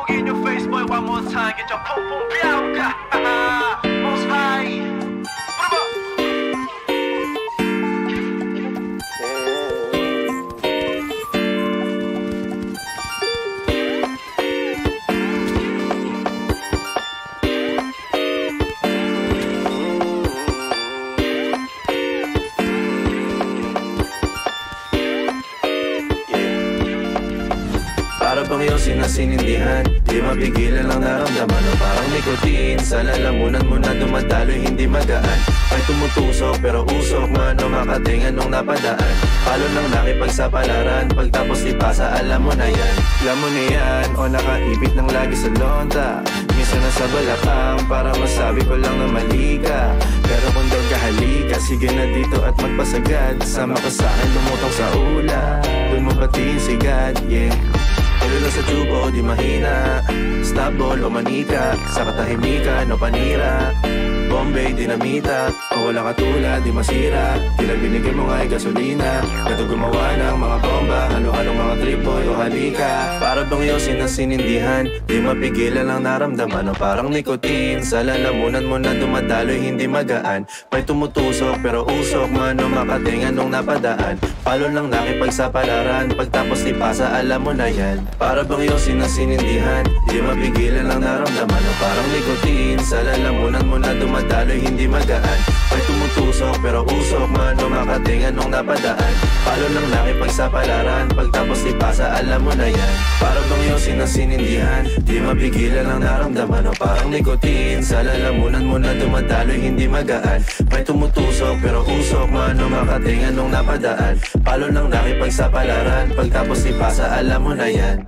Sabog in your face, boy, one more time. Get your pum pum białka. Most high. Para bang yosin na sinindihan, di mapigilan ang naramdaman. O parang nicotine, sa lalamunan mo na dumadaloy, hindi magaan. May tumutusok pero usok man o makatingan nung napadaan. Palo ng nakipagsapalaran, pagtapos di pasa, alam mo na yan. Alam mo na yan, o nakaipit ng lagi sa lonta. Minsan nasa balakang, para masabi ko lang na mali ka. Pero kung daw kahalika, sige na dito at magpasagad. Sama ka sa'kin, lumutong sa ula, dun mo batiin si God, yeah. Tuloy lang sa tubo, di mahina. Stable o manika, sa katahimikan o panira. Bombay, dinamita, o walang katulad, di masira. Tila binigay mo nga'y gasolina. Gato gumawa ng mga bomba, halo-halong mga trip boy o halika. Para bang yosin na sinindihan, di mapigilan ang naramdaman. O parang nicotine, sa lalamunan mo na dumadaloy, hindi magaan. May tumutusok pero usok man o makatingan nung napadaan. Palo lang nakipagsapalaran, pagtapos di pasa, alam mo na yan. Para bang yosin na sinindihan, di mapigilan ang naramdaman. O parang nicotine, sa lalamunan mo na dumadaloy, hindi magaan. May tumutusok pero usok man o makatingan nung napadaan. Palo lang nakipagsapalaran, pagtapos di pasa, alam mo na yan. Para bang yosin na sinindihan, di mapigilan ang naramdaman. O parang nicotine, sa lalamunan mo na dumadaloy, hindi magaan. May tumutusok pero usok man o makatingan nung napadaan. Palo lang nakipagsapalaran, pagtapos di pasa, alam mo na yan.